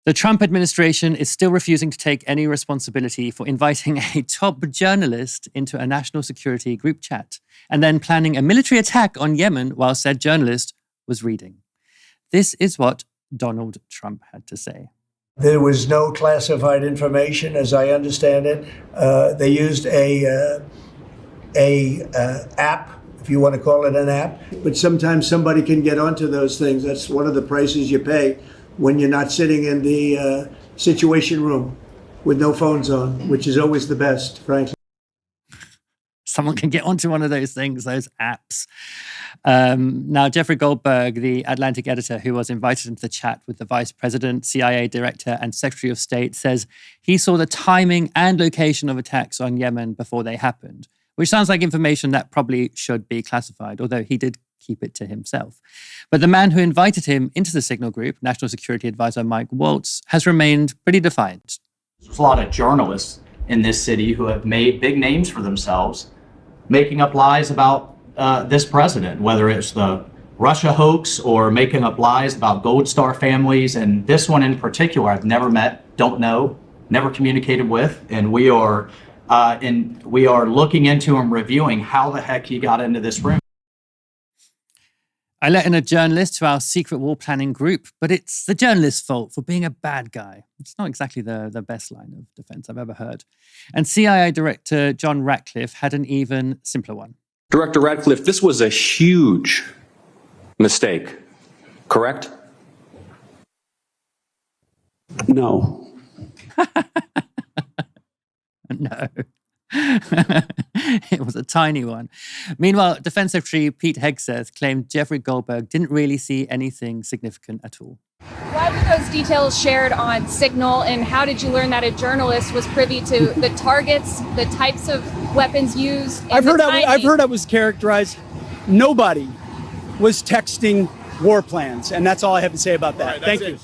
The Trump administration is still refusing to take any responsibility for inviting a top journalist into a national security group chat and then planning a military attack on Yemen while said journalist was reading. This is what Donald Trump had to say. There was no classified information, as I understand it. They used a app, if you want to call it an app. But sometimes somebody can get onto those things. That's one of the prices you pay when you're not sitting in the situation room with no phones on, which is always the best, frankly. Someone can get onto one of those things, those apps. Now, Jeffrey Goldberg, the Atlantic editor who was invited into the chat with the vice president, CIA director, and secretary of state, says he saw the timing and location of attacks on Yemen before they happened, which sounds like information that probably should be classified, although he did keep it to himself. But the man who invited him into the signal group, National Security Advisor Mike Waltz, has remained pretty defiant. There's a lot of journalists in this city who have made big names for themselves, making up lies about this president, whether it's the Russia hoax or making up lies about Gold Star families. And this one in particular, I've never met, don't know, never communicated with. And we are looking into and reviewing how the heck he got into this room. I let in a journalist to our secret war planning group, but it's the journalist's fault for being a bad guy. It's not exactly the best line of defense I've ever heard. And CIA Director John Ratcliffe had an even simpler one. Director Ratcliffe, this was a huge mistake, correct? No. No. It was a tiny one. Meanwhile, Defense Secretary Pete Hegseth claimed Jeffrey Goldberg didn't really see anything significant at all. Why were those details shared on Signal, and how did you learn that a journalist was privy to the targets, the types of weapons used? I've heard I was characterized. Nobody was texting war plans, and that's all I have to say about that. Thank you.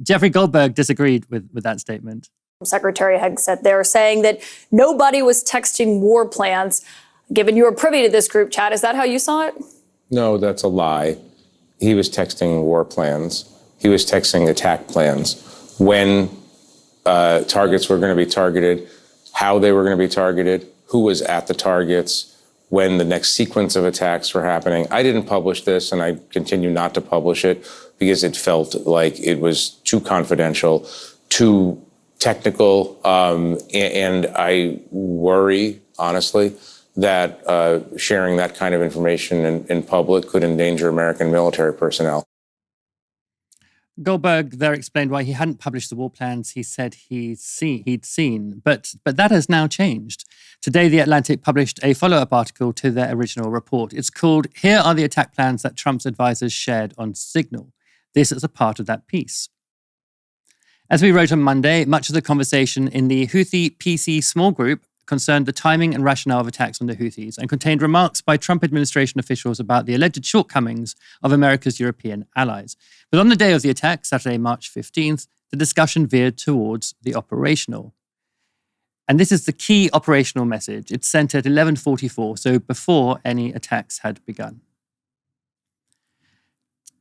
Jeffrey Goldberg disagreed with that statement. Secretary Hegseth there saying that nobody was texting war plans. Given you were privy to this group chat, is that how you saw it? No, that's a lie. He was texting war plans. He was texting attack plans. When targets were going to be targeted, how they were going to be targeted, who was at the targets, when the next sequence of attacks were happening. I didn't publish this, and I continue not to publish it because it felt like it was too confidential, too technical, and I worry, honestly, that sharing that kind of information in public could endanger American military personnel. Goldberg there explained why he hadn't published the war plans he said he'd seen, but that has now changed. Today, The Atlantic published a follow-up article to their original report. It's called "Here Are the Attack Plans That Trump's Advisors Shared on Signal." This is a part of that piece. As we wrote on Monday, much of the conversation in the Houthi PC small group concerned the timing and rationale of attacks on the Houthis and contained remarks by Trump administration officials about the alleged shortcomings of America's European allies. But on the day of the attack, Saturday, March 15th, the discussion veered towards the operational. And this is the key operational message. It's sent at 11:44, so before any attacks had begun.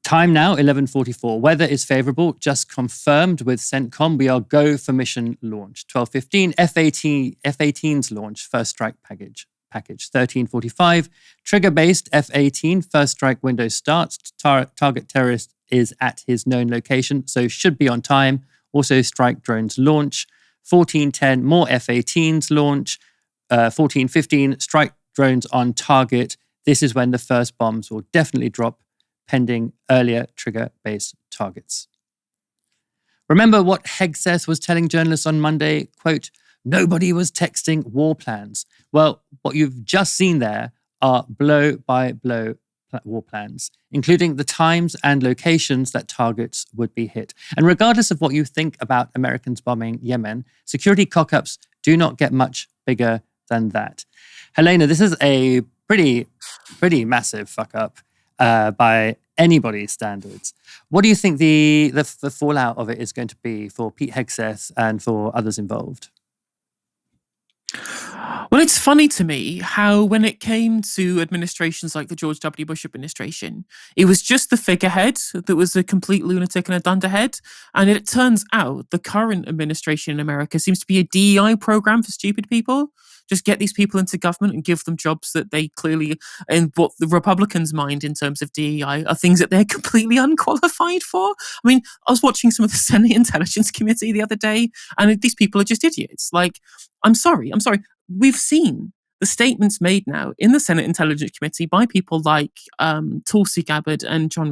Time now, 11:44. Weather is favorable, just confirmed with CENTCOM. We are go for mission launch. 12:15, F-18's launch, first strike package. 13:45, trigger-based F-18, first strike window starts. Target terrorist is at his known location, so should be on time. Also strike drones launch. 14:10, more F-18s launch. 14:15, strike drones on target. This is when the first bombs will definitely drop, pending earlier trigger-based targets. Remember what Hegseth was telling journalists on Monday? Quote, nobody was texting war plans. Well, what you've just seen there are blow-by-blow war plans, including the times and locations that targets would be hit. And regardless of what you think about Americans bombing Yemen, security cock-ups do not get much bigger than that. Helena, this is a pretty massive fuck-up. By anybody's standards. What do you think the fallout of it is going to be for Pete Hegseth and for others involved? Well, it's funny to me how, when it came to administrations like the George W. Bush administration, it was just the figurehead that was a complete lunatic and a dunderhead. And it turns out the current administration in America seems to be a DEI program for stupid people. Just get these people into government and give them jobs that they clearly, in what the Republicans mind in terms of DEI, are things that they're completely unqualified for. I mean, I was watching some of the Senate Intelligence Committee the other day, and these people are just idiots. Like, I'm sorry. We've seen the statements made now in the Senate Intelligence Committee by people like Tulsi Gabbard and John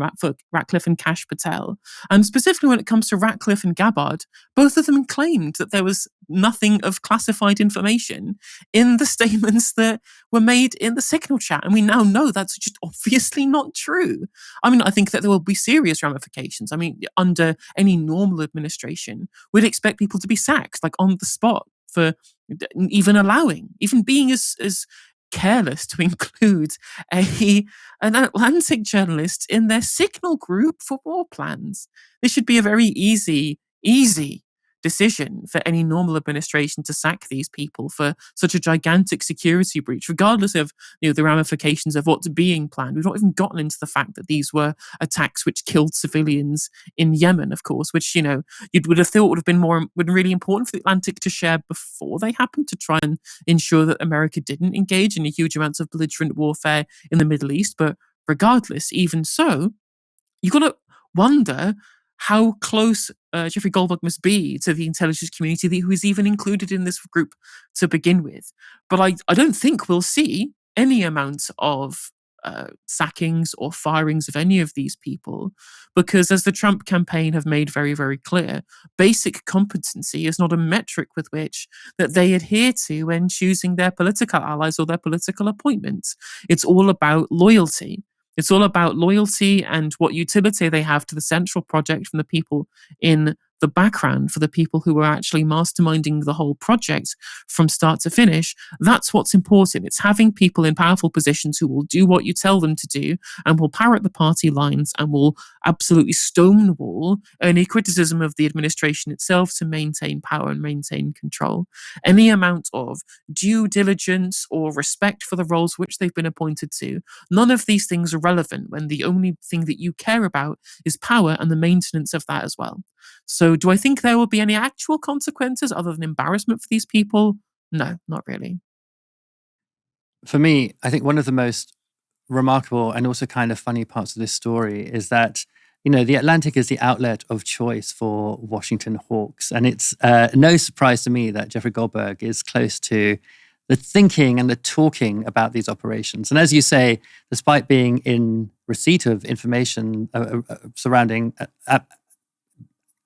Ratcliffe and Kash Patel. And specifically when it comes to Ratcliffe and Gabbard, both of them claimed that there was nothing of classified information in the statements that were made in the Signal chat. And we now know that's just obviously not true. I mean, I think that there will be serious ramifications. I mean, under any normal administration, we'd expect people to be sacked, like on the spot, for even being as careless to include an Atlantic journalist in their Signal group for war plans. This should be a very easy decision for any normal administration to sack these people for such a gigantic security breach, regardless of the ramifications of what's being planned. We've not even gotten into the fact that these were attacks which killed civilians in Yemen, of course, which you would have thought would have been really important for the Atlantic to share before they happened, to try and ensure that America didn't engage in huge amounts of belligerent warfare in the Middle East. But regardless, even so, you've got to wonder how close Jeffrey Goldberg must be to the intelligence community who is even included in this group to begin with. But I don't think we'll see any amount of sackings or firings of any of these people, because as the Trump campaign have made very, very clear, basic competency is not a metric with which that they adhere to when choosing their political allies or their political appointments. It's all about loyalty. It's all about loyalty and what utility they have to the central project from the people in the background, for the people who are actually masterminding the whole project from start to finish. That's what's important. It's having people in powerful positions who will do what you tell them to do and will parrot the party lines and will absolutely stonewall any criticism of the administration itself to maintain power and maintain control. Any amount of due diligence or respect for the roles which they've been appointed to, none of these things are relevant when the only thing that you care about is power and the maintenance of that as well. So do I think there will be any actual consequences other than embarrassment for these people? No, not really. For me, I think one of the most remarkable and also kind of funny parts of this story is that, the Atlantic is the outlet of choice for Washington hawks. And it's no surprise to me that Jeffrey Goldberg is close to the thinking and the talking about these operations. And as you say, despite being in receipt of information surrounding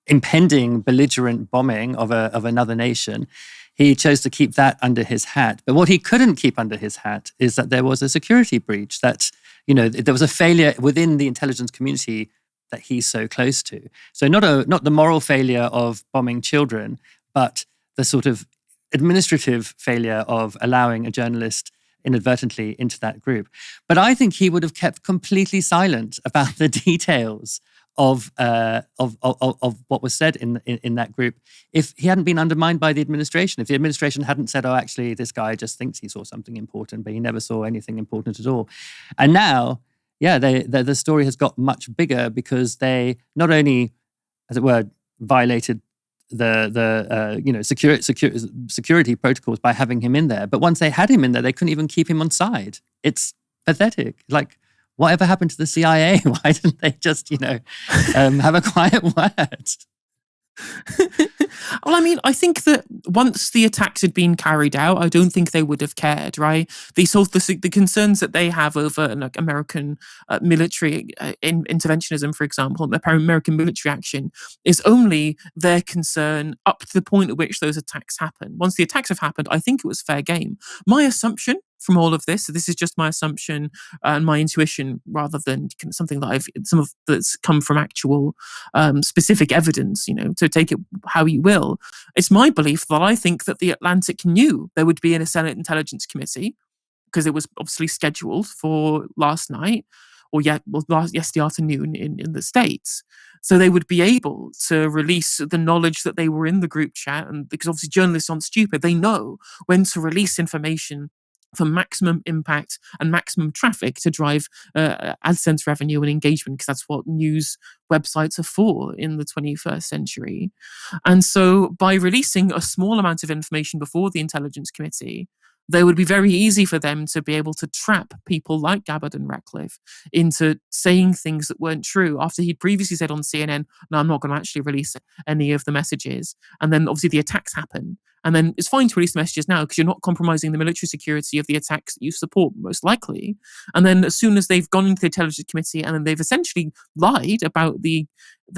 impending belligerent bombing of another nation, he chose to keep that under his hat. But what he couldn't keep under his hat is that there was a security breach, that there was a failure within the intelligence community that he's so close to. So not the moral failure of bombing children, but the sort of administrative failure of allowing a journalist inadvertently into that group. But I think he would have kept completely silent about the details of what was said in that group if he hadn't been undermined by the administration. If the administration hadn't said, "Oh, actually, this guy just thinks he saw something important, but he never saw anything important at all." And now, the story has got much bigger because they not only, as it were, violated the security protocols by having him in there, but once they had him in there, they couldn't even keep him on side. It's pathetic. Like, whatever happened to the CIA? Why didn't they just, have a quiet word? Well, I mean, I think that once the attacks had been carried out, I don't think they would have cared, right? The concerns that they have over American military interventionism, for example, American military action, is only their concern up to the point at which those attacks happen. Once the attacks have happened, I think it was fair game. My assumption from all of this, so this is just my assumption and my intuition rather than something that that's come from actual specific evidence, to take it how you will. It's my belief that I think that the Atlantic knew there would be in a Senate Intelligence Committee, because it was obviously scheduled for last night or yesterday afternoon in the States. So they would be able to release the knowledge that they were in the group chat. And because obviously journalists aren't stupid, they know when to release information for maximum impact and maximum traffic to drive AdSense revenue and engagement, because that's what news websites are for in the 21st century. And so by releasing a small amount of information before the Intelligence Committee, they would be very easy for them to be able to trap people like Gabbard and Ratcliffe into saying things that weren't true after he'd previously said on CNN, no, I'm not going to actually release any of the messages. And then obviously the attacks happen. And then it's fine to release the messages now because you're not compromising the military security of the attacks that you support, most likely. And then as soon as they've gone into the Intelligence Committee and then they've essentially lied about the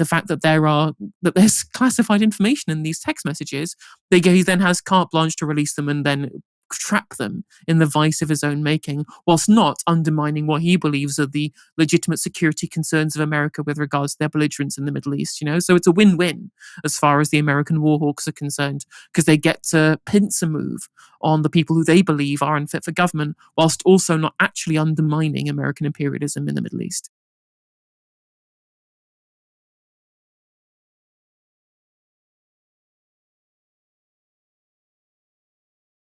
fact that there's classified information in these text messages, he then has carte blanche to release them and then trap them in the vice of his own making, whilst not undermining what he believes are the legitimate security concerns of America with regards to their belligerence in the Middle East. So it's a win-win as far as the American war hawks are concerned, because they get to pincer move on the people who they believe are unfit for government, whilst also not actually undermining American imperialism in the Middle East.